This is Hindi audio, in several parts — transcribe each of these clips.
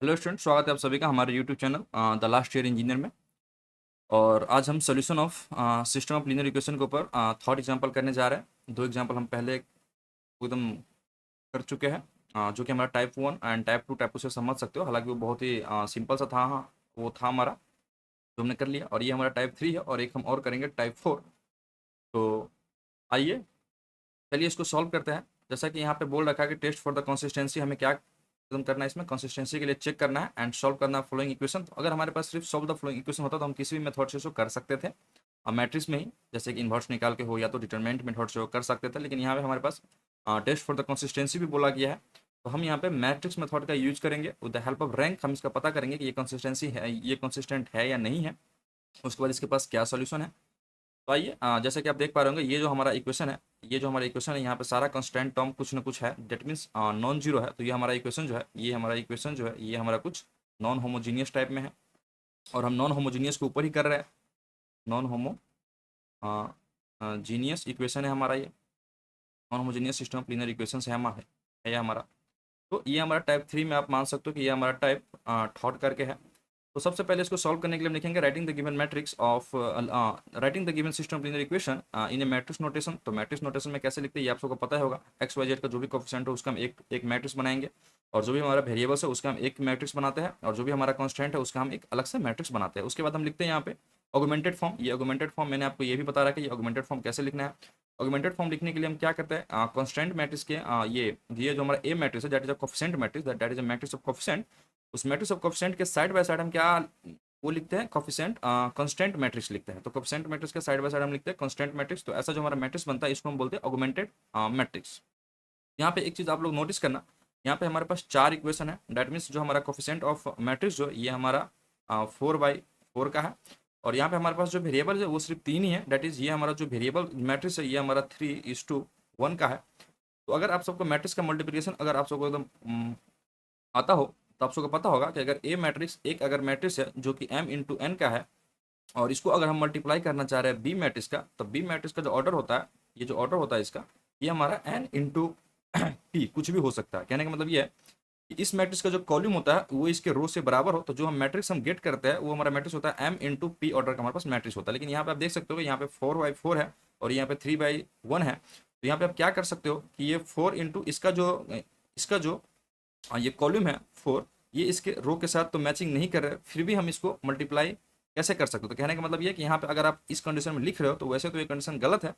हेलो स्टूडेंट, स्वागत है आप सभी का हमारे YouTube channel the last year engineer में। और आज हम solution of system of linear equation के ऊपर थॉट एग्जांपल करने जा रहे हैं। दो एग्जांपल हम पहले एकदम कर चुके हैं, जो कि हमारा टाइप 1 एंड टाइप 2 से समझ सकते हो। हालांकि वो बहुत ही सिंपल सा था। हाँ, वो था हमारा, जो हमने कर लिया। और ये हमारा टाइप 3 है और एक हम और करेंगे टाइप 4। तो आइए, चलिए इसको सॉल्व करते हैं। जैसा कि यहाँ पे बोल रखा है कि टेस्ट फॉर द कंसिस्टेंसी, हमें क्या खत्म करना है इसमें, कंसिस्टेंसी के लिए चेक करना है एंड सॉल्व करना फॉलोइंग इक्वेशन। तो अगर हमारे पास सिर्फ सॉल्व द फॉलोइंग इक्वेशन होता तो हम किसी भी मेथड से इसको कर सकते थे, मैट्रिक्स में ही, जैसे कि इन्वर्स निकाल के हो या तो डिटरमिनेंट मेथड से हो कर सकते थे। लेकिन यहाँ पे हमारे पास टेस्ट फॉर द कंसिस्टेंसी भी बोला गया है, तो हम यहाँ पे मैट्रिक्स मेथड का यूज करेंगे। With the help of rank हम इसका पता करेंगे कि ये कंसिस्टेंसी है, ये कंसिस्टेंट है या नहीं है। उसके बाद इसके पास क्या सोल्यूशन है। तो आइए, जैसे कि आप देख पा रहे होंगे, ये जो हमारा इक्वेशन है, ये जो हमारा इक्वेशन है, यहाँ पे सारा कंस्टेंट टर्म कुछ ना कुछ है। डेट मीन्स नॉन जीरो है। तो ये हमारा इक्वेशन जो है, ये हमारा इक्वेशन जो है, ये हमारा कुछ नॉन होमोजीनियस टाइप में है। और हम नॉन होमोजीनियस के ऊपर ही कर रहे हैं। नॉन होमो जीनियस इक्वेशन है हमारा ये। Non homogeneous system of linear equation है ये हमारा। तो ये हमारा टाइप 3 में आप मान सकते हो कि ये हमारा टाइप थॉट करके है। तो सबसे पहले इसको सॉल्व करने के लिए हम लिखेंगे writing the given matrix of writing the given system of linear equation in A matrix notation. तो मैट्रिक्स नोटेशन में कैसे लिखते हैं ये आप सबको पता ही होगा। एक्स वाई जेड का जो भी कोफिशिएंट हो उसका हम एक एक मैट्रिक्स बनाएंगे, और जो भी हमारा वेरिएबल्स है उसका हम एक मैट्रिक्स बनाते हैं, और जो भी हमारा कॉन्स्टेंट है उसका हम एक अलग से मैट्रिक्स बनाते हैं। उसके बाद हम लिखते हैं यहाँ पे ऑगमेंटेड फॉर्म। ये ऑगमेंटेड फॉर्म मैंने आपको ये भी बता रहा कि ये ऑगमेंटेड फॉर्म कैसे लिखना है। ऑगमेंटेड फॉर्म लिखने के लिए हम क्या करते हैं, कांस्टेंट मैट्रिक्स के ये जो हमारा ए मैट्रिक्स है, that is a coefficient matrix, that is a matrix of coefficient. उस मैट्रिक्स ऑफ कोफिशिएंट के साइड बाय साइड हम क्या वो लिखते हैं, कोफिशिएंट कांस्टेंट मैट्रिक्स लिखते हैं। तो कोफिशिएंट मैट्रिक्स के साइड बाय साइड हम लिखते हैं कांस्टेंट मैट्रिक्स। तो ऐसा जो हमारा मैट्रिक्स बनता है इसको हम बोलते हैं ऑगमेंटेड मैट्रिक्स। यहाँ पे एक चीज आप लोग नोटिस करना, यहाँ पे हमारे पास 4 इक्वेशन है। दैट मीन्स जो हमारा कोफिशिएंट ऑफ मैट्रिक्स जो ये हमारा 4/4 का है। और यहाँ पे हमारे पास जो वेरिएबल है वो सिर्फ 3 ही है। दैट इज ये हमारा जो वेरिएबल मैट्रिक्स है ये हमारा 3:1 का है। तो अगर आप सबको मैट्रिक्स का मल्टीप्लिकेशन अगर आप सबको एकदम आता हो, तो आप सबको पता होगा कि अगर ए मैट्रिक्स एक अगर मैट्रिक्स है जो कि m×n का है, और इसको अगर हम मल्टीप्लाई करना चाह रहे हैं बी मैट्रिक्स का, तो बी मैट्रिक्स का जो ऑर्डर होता है, ये जो ऑर्डर होता है इसका, ये हमारा n×p कुछ भी हो सकता है। कहने का मतलब ये है कि इस मैट्रिक्स का जो कॉलम होता है वो इसके रो से बराबर हो, तो जो हम मैट्रिक्स हम गेट करते हैं वो हमारा मैट्रिक्स होता है m×p ऑर्डर का हमारे पास मैट्रिक्स होता है। लेकिन यहाँ पे आप देख सकते हो कि यहाँ पे 4/4 है और यहाँ पे 3/1 है। तो यहाँ पे आप क्या कर सकते हो कि ये 4 इंटू इसका जो ये कॉलम है 4, ये इसके रो के साथ तो मैचिंग नहीं कर रहे, फिर भी हम इसको मल्टीप्लाई कैसे कर सकते हो। तो कहने का मतलब ये है कि यहाँ पे अगर आप इस कंडीशन में लिख रहे हो तो वैसे तो ये कंडीशन गलत है,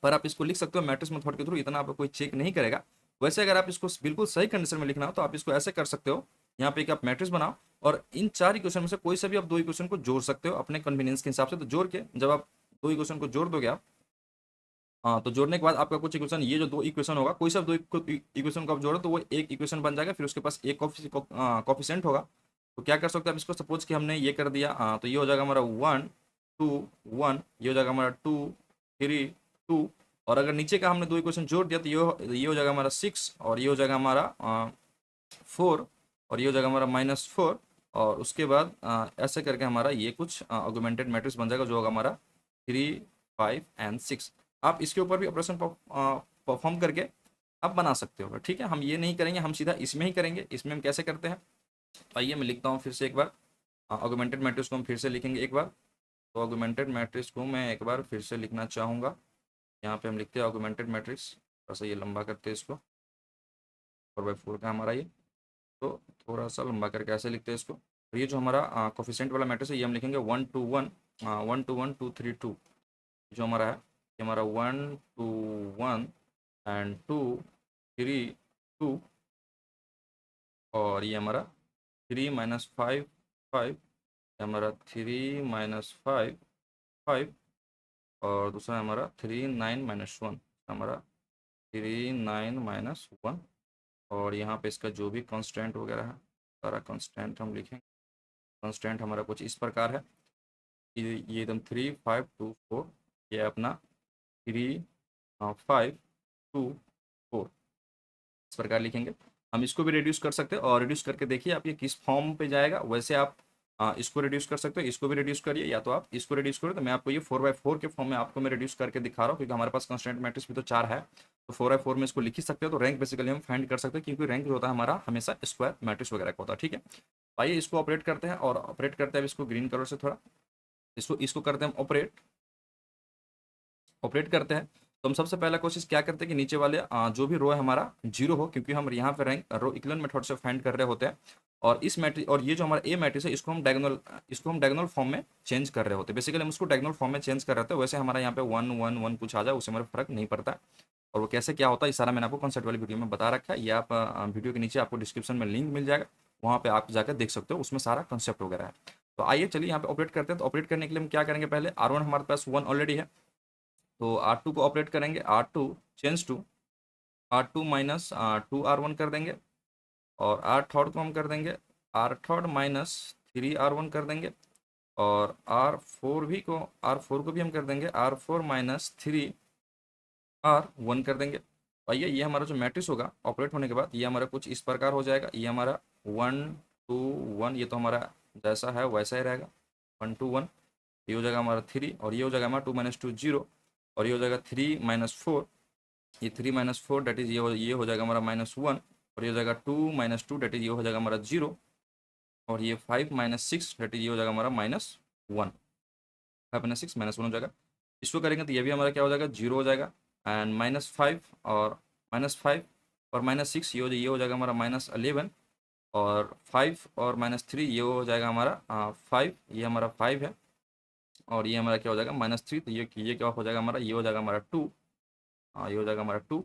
पर आप इसको लिख सकते हो मैट्रिक्स मेथड के थ्रू, इतना आपको कोई चेक नहीं करेगा। वैसे अगर आप इसको बिल्कुल सही कंडीशन में लिखना हो तो आप इसको ऐसे कर सकते हो, यहाँ पे एक आप मैट्रिक्स बनाओ और इन 4 इक्वेशन में से कोई सा भी आप 2 इक्वेशन को जोड़ सकते हो अपने कन्वीनियंस के हिसाब से। तो जोड़ के जब आप 2 इक्वेशन को जोड़ दोगे आप, हाँ, तो जोड़ने के बाद आपका कुछ इक्वेशन, ये जो 2 इक्वेशन होगा, कोई सा 2 इक्वेशन को आप जोड़ो तो वो एक इक्वेशन बन जाएगा। फिर उसके पास एक कॉफिशेंट होगा। तो क्या कर सकते हैं आप इसको, सपोज कि हमने ये कर दिया, तो ये हो जाएगा हमारा 1 2 1, ये हो जाएगा हमारा 2 3 2। और अगर नीचे का हमने 2 इक्वेशन जोड़ दिया तो ये हो जाएगा हमारा 6, और ये हो जाएगा हमारा 4, और ये हो जाएगा हमारा -4। और उसके बाद ऐसे करके हमारा ये कुछ ऑगमेंटेड मैट्रिक्स बन जाएगा जो होगा हमारा 3 5 एंड 6। आप इसके ऊपर भी ऑपरेशन परफॉर्म करके आप बना सकते हो। ठीक है, हम ये नहीं करेंगे, हम सीधा इसमें ही करेंगे। इसमें हम कैसे करते हैं, तो आइए मैं लिखता हूँ फिर से एक बार। ऑगमेंटेड मैट्रिक्स को हम फिर से लिखेंगे एक बार। तो ऑगमेंटेड मैट्रिक्स को मैं एक बार फिर से लिखना चाहूँगा। यहाँ पे हम लिखते हैं ऑगमेंटेड मैट्रिक्स, थोड़ा सा ये लंबा करते हैं इसको, 4/4 का हमारा ये। तो थोड़ा सा लंबा करके ऐसे लिखते हैं इसको। तो ये जो हमारा कोफिशिएंट वाला मैट्रिक्स है ये हम लिखेंगे 1 2 1, 1 2 1 2 3 2। जो हमारा है ये हमारा 1 2 1 एंड 2 3 2। और ये हमारा 3 - 5 5, हमारा 3 - 5 5। और दूसरा हमारा 3 9 - 1, हमारा 3 9 - 1। और यहाँ पे इसका जो भी कांस्टेंट वगैरह है सारा कांस्टेंट हम लिखेंगे। कांस्टेंट हमारा कुछ इस प्रकार है, ये एकदम 3 5 2 4, ये अपना 3 5 2 4 इस प्रकार लिखेंगे। हम इसको भी रिड्यूस कर सकते हैं, और रिड्यूस करके देखिए आप ये किस फॉर्म पे जाएगा। वैसे आप इसको रिड्यूस कर सकते हो, इसको भी रिड्यूस करिए, या तो आप इसको रिड्यूस करो। तो मैं आपको ये 4/4 के फॉर्म में आपको मैं रिड्यूस करके दिखा रहा हूँ, क्योंकि हमारे पास कंस्टेंट मैट्रिक्स भी तो 4 है, तो 4/4 में इसको लिख ही सकते हो। तो रैंक बेसिकली हम फाइंड कर सकते हैं, क्योंकि रैंक जो होता है हमारा हमेशा स्क्वायर मैट्रिक्स वगैरह का होता है, ठीक है। आइए इसको ऑपरेट करते हैं, और ऑपरेट करते हैं इसको ग्रीन कलर से थोड़ा, इसको इसको करते हैं हम ऑपरेट। ऑपरेट करते हैं तो हम सबसे पहला कोशिश क्या करते हैं कि नीचे वाले जो भी रो है हमारा जीरो हो, क्योंकि हम यहाँ पे रैंक रो इक्वल मेथड से फाइंड कर रहे होते हैं। और इस मैट्रिक्स, और ये जो हमारा ए मैट्रिक्स है, इसको हम डायगोनल फॉर्म में चेंज कर रहे होते हैं। बेसिकली हम उसको डायगोनल फॉर्म में चेंज कर रहे होते हैं। वैसे हमारा यहाँ पे 1 1 1 कुछ आ जाए, उससे हमारा फर्क नहीं पड़ता। और वो कैसे क्या होता है, इस सारा मैंने आपको कॉन्सेप्ट वाली वीडियो में बता रखा है। ये आप वीडियो के नीचे आपको डिस्क्रिप्शन में लिंक मिल जाएगा, वहाँ पे आप जाकर देख सकते हो, उसमें सारा कंसेप्ट वगैरह है। तो आइए चलिए यहाँ पे ऑपरेट करते हैं। तो ऑपरेट करने के लिए हम क्या करेंगे, पहले R1 हमारे पास 1 ऑलरेडी है, तो R2 को ऑपरेट करेंगे। R2 change to R2 minus 2R1 कर देंगे, और R थर्ड को हम कर देंगे R थर्ड माइनस 3R1 कर देंगे, और R4 को भी हम कर देंगे R4 माइनस 3R1 कर देंगे। आइए ये हमारा जो मैट्रिक्स होगा ऑपरेट होने के बाद, ये हमारा कुछ इस प्रकार हो जाएगा। ये हमारा 1 2 1, ये तो हमारा जैसा है वैसा ही रहेगा, 1 2 1। ये हो जाएगा हमारा 3, और ये हो जाएगा हमारा 2 - 2 0, और ये हो जाएगा 3 - 4, ये 3 - 4 डेट इज ये हो जाएगा हमारा -1, और ये हो जाएगा 2 - 2 डेट इज ये हो जाएगा हमारा 0, और ये 5 - 6 डेट इज ये हो जाएगा हमारा -1। 5 - 6 -1 हो जाएगा। इसको करेंगे तो ये भी हमारा क्या हो जाएगा, 0 हो जाएगा। एंड -5 और -5 और -6, ये हो जाएगा हमारा -11, और 5 और -3 ये हो जाएगा हमारा 5, ये हमारा 5 है, और ये हमारा क्या हो जाएगा -3। तो ये क्या हो जाएगा हमारा, ये हो जाएगा हमारा 2, ये हो जाएगा हमारा 2।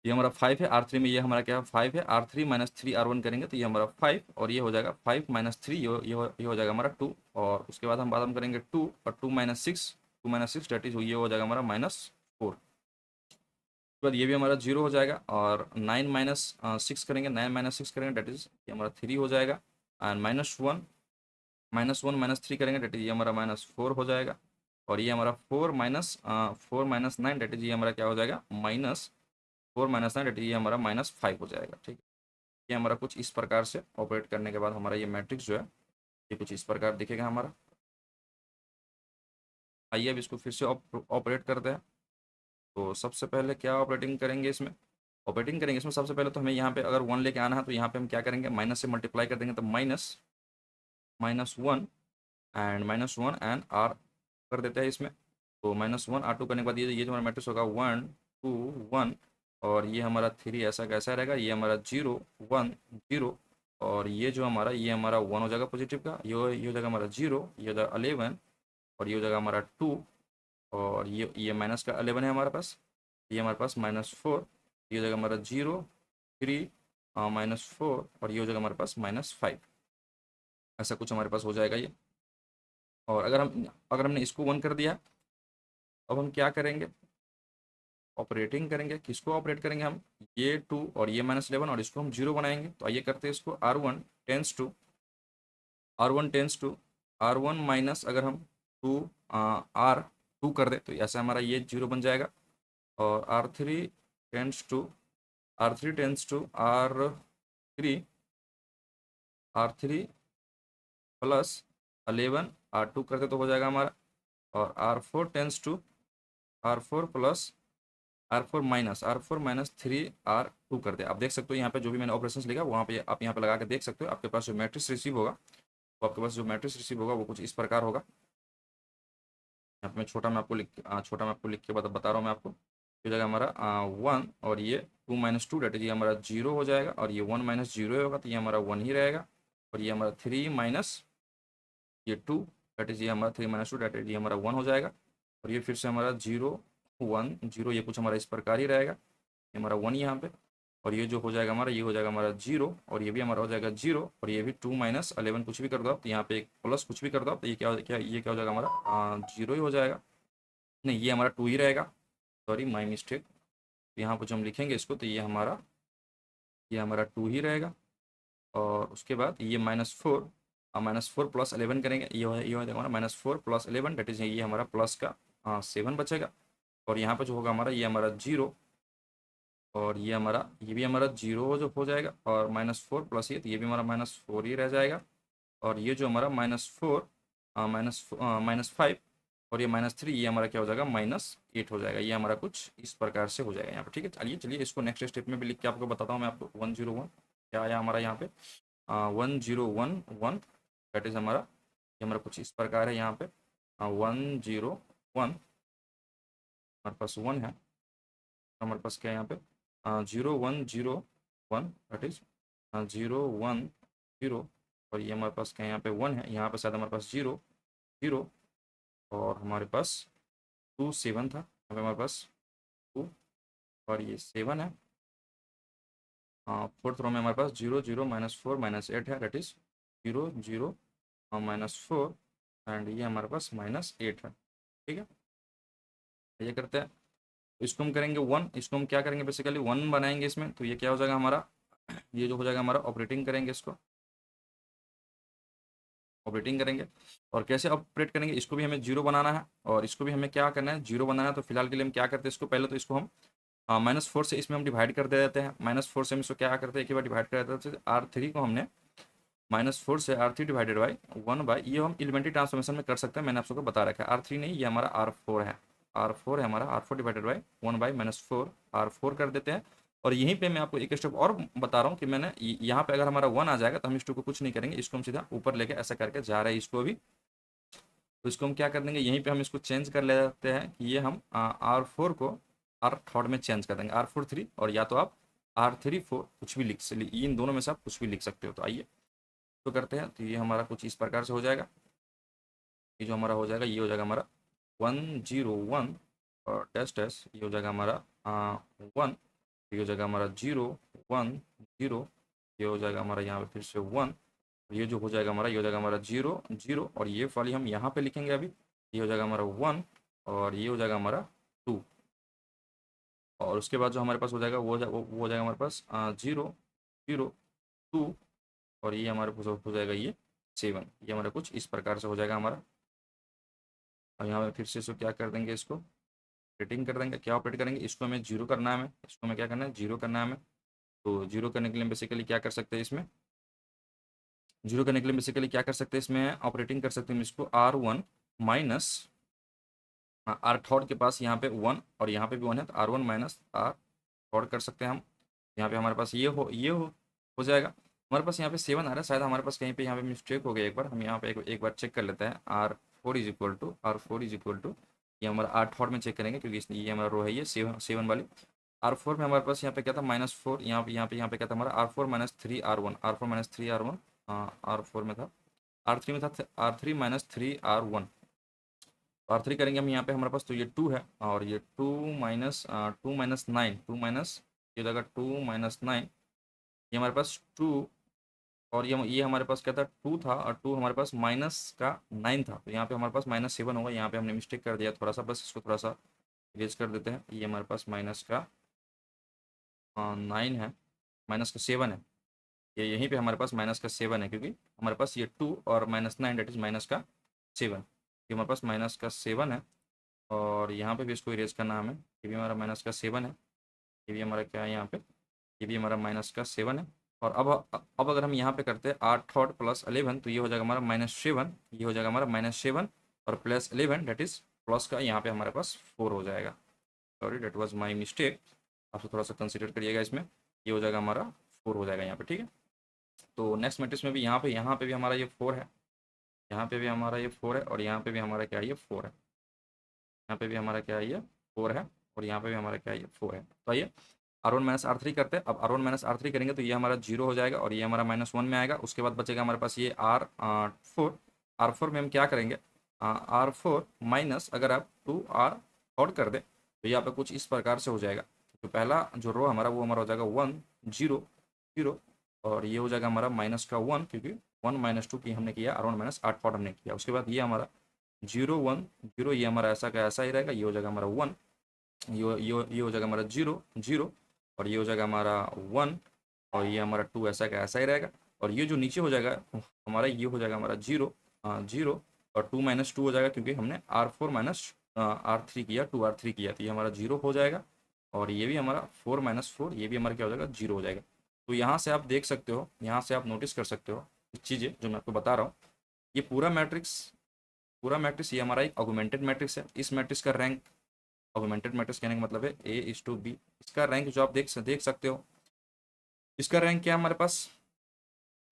ये हमारा 5 है, R3 में ये हमारा क्या है 5 है, R3 माइनस 3R1 करेंगे तो ये हमारा 5, और ये हो जाएगा 5 - 3, ये हो जाएगा हमारा 2। और उसके बाद हम बात हम करेंगे 2 और 2 - 6 डेट इज ये हो जाएगा हमारा -4। उसके बाद ये भी हमारा 0 हो जाएगा, और 9 - 6 करेंगे, 9 - 6 करेंगे डेट इज ये हमारा 3 हो जाएगा। एंड -1 - 3 करेंगे डेट इज ये हमारा -4 हो जाएगा। और ये हमारा 4 - 9 डेट इज ये हमारा क्या हो जाएगा -4 - 9 डेट ये हमारा -5 हो जाएगा, ठीक है। ये हमारा कुछ इस प्रकार से ऑपरेट करने के बाद हमारा ये मैट्रिक्स जो है ये कुछ इस प्रकार दिखेगा हमारा। आइए अब इसको फिर से ऑपरेट करते हैं। तो सबसे पहले क्या ऑपरेटिंग करेंगे इसमें सबसे पहले तो हमें यहाँ पे अगर 1 लेके आना है, तो यहाँ पे हम क्या करेंगे, माइनस से मल्टीप्लाई कर देंगे, तो -1 एंड -1 एंड R कर देते हैं इसमें। तो -1 R2 करने के बाद ये जो हमारा मैट्रिक्स होगा 1 2 1, और ये हमारा 3 ऐसा कैसा रहेगा, ये हमारा 0 1 0, और ये हमारा 1 हो जाएगा पॉजिटिव का, ये हो जाएगा हमारा 0, ये हो जाएगा 11, और ये हो जाएगा हमारा 2, और ये माइनस का 11 है हमारे पास, ये हमारे पास -4, ये हो जाएगा हमारा 0 3 -4, और ये हो जाएगा हमारे पास -5। ऐसा कुछ हमारे पास हो जाएगा ये। और अगर हमने इसको 1 कर दिया, अब हम क्या करेंगे, ऑपरेटिंग करेंगे। किसको ऑपरेट करेंगे हम, ये 2 और ये -11, और इसको हम 0 बनाएंगे। तो आइए करते हैं इसको, R1 tense to R1 minus अगर हम 2 R2 कर दे, तो ऐसे हमारा ये 0 बन जाएगा। और R3 tense to R3 plus 11 R2 कर दे तो हो जाएगा हमारा। और R4 माइनस 3R2 कर दे। आप देख सकते हो यहाँ पे जो भी मैंने ऑपरेशंस लिखा वहाँ पे आप यहाँ पे लगा के देख सकते हो। आपके पास जो मैट्रिक्स रिसीव होगा, तो आपके पास जो मैट्रिक्स रिसीव होगा वो कुछ इस प्रकार होगा। यहाँ पे मैं छोटा मैं आपको लिख के बता रहा हूँ मैं आपको। हो जाएगा हमारा 1, और ये 2 - 2 डेट इज ये हमारा 0 हो जाएगा, और ये 1 - 0 होगा तो ये हमारा 1 ही रहेगा। और ये हमारा 3 माइनस ये 2 डेट इज ये हमारा 3 - 2 डेट इज ये हमारा 1 हो जाएगा। और ये फिर से हमारा 0 1 0, ये कुछ हमारा इस प्रकार ही रहेगा, ये हमारा 1 यहाँ पे। और ये जो हो जाएगा हमारा, ये हो जाएगा हमारा 0, और ये भी हमारा हो जाएगा 0, और ये भी 2 - 11 कुछ भी कर दो आप, तो यहाँ पे एक प्लस कुछ भी कर दो आप, तो ये क्या हो जाएगा हमारा 0 ही हो जाएगा। नहीं, ये हमारा 2 ही रहेगा, सॉरी माई मिस्टेक। यहाँ पर जो हम लिखेंगे इसको, तो ये हमारा 2 ही रहेगा। और उसके बाद ये -4 प्लस 11 करेंगे, ये हो जाएगा हमारा -4 प्लस 11 डेट इज ये हमारा प्लस का 7 बचेगा। और यहाँ पर जो होगा हमारा, ये हमारा 0, और ये भी हमारा 0 जो हो जाएगा। और -4 प्लस ये, तो ये भी हमारा -4 ही रह जाएगा। और ये जो हमारा -4 -5 और ये -3, ये हमारा क्या हो जाएगा -8 हो जाएगा। ये हमारा कुछ इस प्रकार से हो जाएगा यहाँ पे, ठीक है। चलिए चलिए इसको नेक्स्ट स्टेप में भी लिख के आपको बताता हूँ मैं आपको। 101 क्या आया हमारा यहाँ पे, 1011 दैट इज हमारा, ये हमारा कुछ इस प्रकार है यहाँ पे। 101 हमारे पास 1 है, हमारे पास क्या है यहाँ पे 0101 दैट इज 010, और ये हमारे पास क्या है यहाँ पे 1 है, यहाँ पे शायद हमारे पास 0 0, और हमारे पास 27 था, यहाँ पे हमारे पास 2 और ये 7 है। फोर्थ रो में हमारे पास 0 0 -4 -8 है, दैट इज 0 0 -4 एंड ये हमारे पास -8 है, ठीक है। ये करते हैं, तो इसको हम करेंगे 1, इसको हम क्या करेंगे बेसिकली 1 बनाएंगे इसमें, तो ये क्या हो जाएगा हमारा, ये जो हो जाएगा हमारा ऑपरेटिंग करेंगे, इसको ऑपरेटिंग करेंगे। और कैसे ऑपरेट करेंगे, इसको भी हमें 0 बनाना है और इसको भी हमें क्या करना है 0 बनाना है। तो फिलहाल के लिए हम क्या करते हैं, इसको पहले तो इसको हम -4 से इसमें हम डिवाइड कर दे देते हैं। -4 से हम इसको क्या करते हैं, एक ही बार डिवाइड कर देते हैं। R3 को हमने -4 से R3 डिवाइडेड बाई 1 बाई, ये हम एलिमेंट्री ट्रांसफॉर्मेशन में कर सकते हैं, मैंने आप सबको बता रखा है। R3 नहीं, ये हमारा R4 है, R4 है हमारा, R4 divided by 1 by -4 R4 कर देते हैं। और यहीं पे मैं आपको एक स्टेप और बता रहा हूँ कि मैंने यहाँ पे अगर हमारा 1 आ जाएगा तो हम इस 2 को कुछ नहीं करेंगे, इसको हम सीधा ऊपर लेके ऐसा करके जा रहे हैं इसको अभी। तो इसको हम क्या कर देंगे, यहीं पे हम इसको चेंज कर लेते हैं कि ये हम R4 को R3 में चेंज कर देंगे, R4 3, और या तो आप R3 4 कुछ भी लिख सकते, इन दोनों में से आप कुछ भी लिख सकते हो। तो आइए तो करते हैं, तो ये हमारा कुछ इस प्रकार से हो जाएगा। ये जो हमारा हो जाएगा, ये हो जाएगा हमारा 101 और डैश डैश, ये हो जाएगा हमारा 1, ये हो जाएगा हमारा 0 1 0, ये हो जाएगा हमारा यहाँ पे फिर से 1, ये जो हो जाएगा हमारा, ये हो जाएगा हमारा 0 0, और ये वाली हम यहाँ पे लिखेंगे अभी, ये हो जाएगा हमारा 1 और ये हो जाएगा हमारा 2, और उसके बाद जो हमारे पास हो जाएगा वो हो जाएगा हमारे पास 0 0 2, और ये हमारे पास हो जाएगा ये 7। ये हमारा कुछ इस प्रकार से हो जाएगा हमारा। और यहाँ पे फिर से इसको क्या कर देंगे, इसको ऑपरेटिंग कर देंगे। क्या ऑपरेट करेंगे, इसको हमें 0 करना है, हमें इसको हमें क्या करना है 0 करना है हमें। तो 0 करने के लिए बेसिकली क्या कर सकते हैं, इसमें 0 करने के लिए बेसिकली क्या कर सकते हैं, इसमें ऑपरेटिंग कर सकते हैं इसको R1 माइनस आर थर्ड के पास यहाँ पे 1 और यहाँ पे भी 1 है, तो R1 माइनस आर थर्ड कर सकते हैं हम। यहाँ पे हमारे पास ये हो जाएगा। हमारे पास यहाँ पे 7 आ रहा है, शायद हमारे पास कहीं पे यहाँ पे मिस्टेक हो गया। एक बार हम यहाँ पे एक बार चेक कर लेते हैं। R4 इज इक्वल टू ये हमारा आर थर्ड में चेक करेंगे, क्योंकि ये हमारा रो है, ये 7 वाली। R4 में हमारे पास यहाँ पे क्या था -4, यहाँ पे क्या था हमारा R4 -3 R1, R4 -3 R1, R4 में था, R3 में था R3 -3 R1। R3 करेंगे हम यहाँ पे हमारे पास, तो ये 2 है, और ये 2 - 9 ये जगह 2 - 9, ये हमारे पास 2, और ये हमारे पास क्या था 2 था, और 2 हमारे पास -9 था, तो यहाँ पे हमारे पास -7 होगा। यहाँ पे हमने मिस्टेक कर दिया थोड़ा सा, बस इसको थोड़ा सा इरेज कर देते हैं। ये हमारे पास -9 है, -7 है, ये यहीं पे हमारे पास -7 है, क्योंकि हमारे पास ये 2 और -9 डेट इज -7, ये हमारे पास -7 है। और यहाँ पे भी इसको इरेज करना है हमें, ये भी हमारा -7 है, ये भी हमारा क्या है यहाँ पे, ये भी हमारा -7 है। और अब अगर हम यहाँ पे करते हैं 8 + 11, तो ये हो जाएगा हमारा -7, ये हो जाएगा हमारा -7 और +11 डेट इज प्लस का यहाँ पे हमारे पास 4 हो जाएगा। Sorry that was my mistake, आपसे थोड़ा सा कंसिडर करिएगा इसमें। ये हो जाएगा हमारा 4 हो जाएगा यहाँ पे, ठीक है। तो नेक्स्ट मैट्रिक्स में भी यहाँ पे भी हमारा ये 4 है, यहाँ पे भी हमारा ये 4 है, और यहाँ पे भी हमारा क्या है ये 4 है, यहाँ पे भी हमारा क्या है ये 4 है, और यहाँ पे भी हमारा क्या है ये 4 है। तो आइए R1 - R3 करते हैं। अब R1 - R3 करेंगे तो ये हमारा 0 हो जाएगा, और ये हमारा -1 में आएगा। उसके बाद बचेगा हमारे पास ये R4 में हम क्या करेंगे, R4 माइनस अगर आप 2R और कर दें तो यहाँ पे कुछ इस प्रकार से हो जाएगा। तो पहला जो रो हमारा वो हमारा हो जाएगा 1 0 0, और ये हो जाएगा हमारा -1, क्योंकि 1 - 2 की हमने किया, R1 - R4 हमने किया। उसके बाद ये हमारा 0 1 0, ये हमारा ऐसा का ऐसा ही रहेगा। ये हो जाएगा हमारा 1, ये हो जाएगा हमारा 0 0, और ये हो जाएगा हमारा 1, और ये हमारा 2 ऐसा का ऐसा ही रहेगा। और ये जो नीचे हो जाएगा हमारा, ये हो जाएगा हमारा 0 0, और 2 - 2 हो जाएगा, क्योंकि हमने R4 - R3 किया, 2R3 किया, तो ये हमारा 0 हो जाएगा। और ये भी हमारा 4 - 4, ये भी हमारा क्या हो जाएगा 0 हो जाएगा। तो यहाँ से आप देख सकते हो, यहाँ से आप नोटिस कर सकते हो चीज़ें जो मैं आपको बता रहा हूँ, ये पूरा मैट्रिक्स ये हमारा एक ऑगमेंटेड मैट्रिक्स है। इस मैट्रिक्स का रैंक, ऑगमेंटेड मैट्रिक्स कहने का मतलब है A:B, इसका रैंक जो आप देख सकते हो, इसका रैंक क्या है हमारे पास,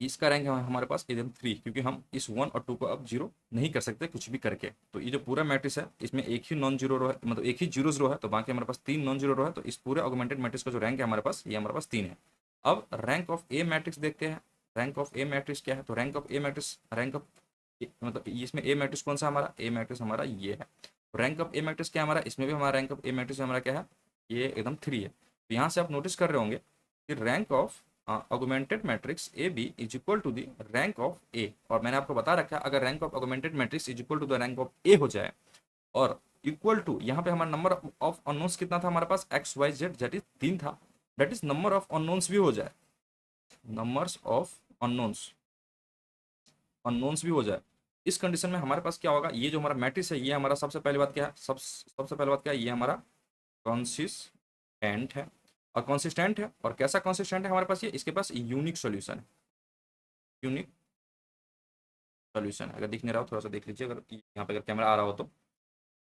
इसका रैंक है हमारे पास एकदम 3, क्योंकि हम इस 1 और 2 को अब जीरो नहीं कर सकते कुछ भी करके। तो ये जो पूरा मैट्रिक्स है इसमें एक ही नॉन जीरो रो है, मतलब एक ही जीरो रो है, तो बाकी हमारे पास 3 नॉन जीरो रो है। तो इस पूरे ऑगमेंटेड मैट्रिक्स का जो रैंक है हमारे पास, ये हमारे पास 3 है। अब रैंक ऑफ ए मैट्रिक्स देखते हैं। रैंक ऑफ ए मैट्रिक्स क्या है, तो rank of A matrix, rank of मतलब इसमें ए मैट्रिक्स कौन सा हमारा, ए मैट्रिक्स हमारा ये है। रैंक ऑफ ए मैट्रिक्स क्या है हमारा, इसमें भी हमारा रैंक ऑफ ए मैट्रिक्स हमारा क्या है, ये एकदम 3 है। तो यहाँ से आप नोटिस कर रहे होंगे कि rank of augmented matrix A B is equal to the rank of A. और मैंने आपको बता रखा है अगर rank of augmented matrix is equal to the rank of A हो जाए, और इक्वल टू यहाँ पे हमारा नंबर ऑफ अननोन्स कितना था हमारे पास, X Y Z, that is 3 था, that is number of unknowns भी हो जाए, नंबर्स ऑफ अननोन्स अननोन्स भी हो जाए, इस कंडीशन में हमारे पास क्या होगा, ये जो हमारा मैट्रिक्स है ये हमारा सबसे पहली बात क्या है, सबसे पहली बात क्या है, ये हमारा कॉन्सिस्टेंट है। और कॉन्सिस्टेंट है, और कैसा कॉन्सिस्टेंट है हमारे पास, ये इसके पास यूनिक सॉल्यूशन है। यूनिक सॉल्यूशन अगर दिख नहीं रहा हो थोड़ा सा देख लीजिए, अगर यहाँ पे अगर कैमरा आ रहा हो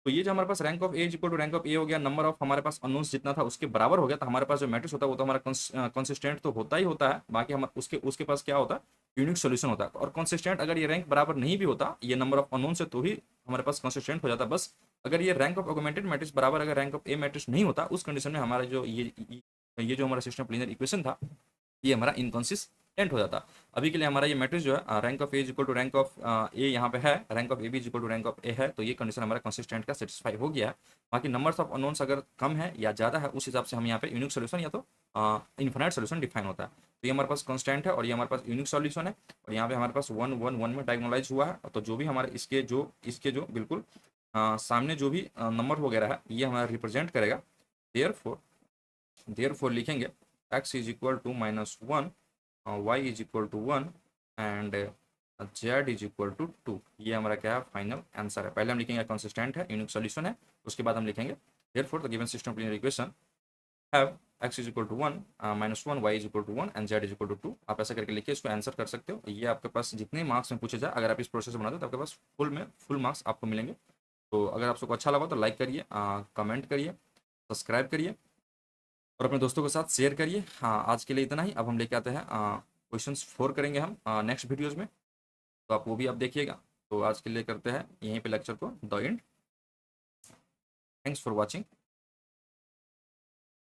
तो ये जो हमारे पास rank of A equal to rank of A हो गया, नंबर ऑफ हमारे पास अननोन्स जितना था उसके बराबर हो गया, तो हमारे पास जो मैट्रिक्स होता है वो तो हमारा कंसिस्टेंट तो होता ही होता है, बाकी हम उसके उसके पास क्या होता है, यूनिक सॉल्यूशन होता है। और कंसिस्टेंट अगर ये रैंक बराबर नहीं भी होता ये नंबर ऑफ अननोन से, तो ही हमारे पास कंसिस्टेंट हो जाता। बस अगर ये रैंक ऑफ ऑगमेंटेड मैट्रिक्स बराबर अगर रैंक ऑफ ए मैट्रिक्स नहीं होता, उस कंडीशन में हमारा जो ये जो हमारा सिस्टम ऑफ लीनियर इक्वेशन था ये हमारा इनकॉन्सिस्टेंट हो जाता। अभी के लिए हमारा ये मैट्रिक्स जो है rank of A equal to rank of A यहाँ पे है, rank of A B equal to rank of A है, तो ये कंडीशन हमारा कंसिस्टेंट का सेटिस्फाई हो गया है। बाकी नंबर्स ऑफ अननोन्स अगर कम है या ज़्यादा है उस हिसाब से हम यहाँ पे यूनिक सोल्यूशन या तो इन्फिनाइट सोल्यूशन डिफाइन होता है। तो ये हमारे पास कॉन्स्टेंट है और ये हमारे पास यूनिक सॉल्यूशन है, और यहाँ पे हमारे पास 1 1 1 में डायगोनलाइज हुआ है। तो जो भी हमारे इसके जो बिल्कुल सामने जो भी नंबर वगैरह है ये हमारा रिप्रेजेंट करेगा। देयर फोर लिखेंगे x is equal to -1, y is equal to 1 and z is equal to 2। ये हमारा क्या है, फाइनल आंसर है। पहले हम लिखेंगे कंसिस्टेंट है, यूनिक सॉल्यूशन है, उसके बाद हम लिखेंगे therefore the given system of linear equation have x is equal to 1 -1, y is equal to 1 and z is equal to 2। आप ऐसा करके लिखिए, इसको आंसर कर सकते हो। ये आपके पास जितने मार्क्स में पूछे जाए अगर आप इस प्रोसेस से बनाते हो तो आपके पास फुल मार्क्स आपको मिलेंगे। तो अगर आप सबको अच्छा लगा तो लाइक करिए, कमेंट करिए, सब्सक्राइब करिए और अपने दोस्तों के साथ शेयर करिए। हाँ, आज के लिए इतना ही। अब हम लेके आते हैं क्वेश्चंस 4 करेंगे हम नेक्स्ट वीडियोज़ में, तो आप वो भी आप देखिएगा। तो आज के लिए करते हैं यहीं पे लेक्चर को the end. Thanks for watching.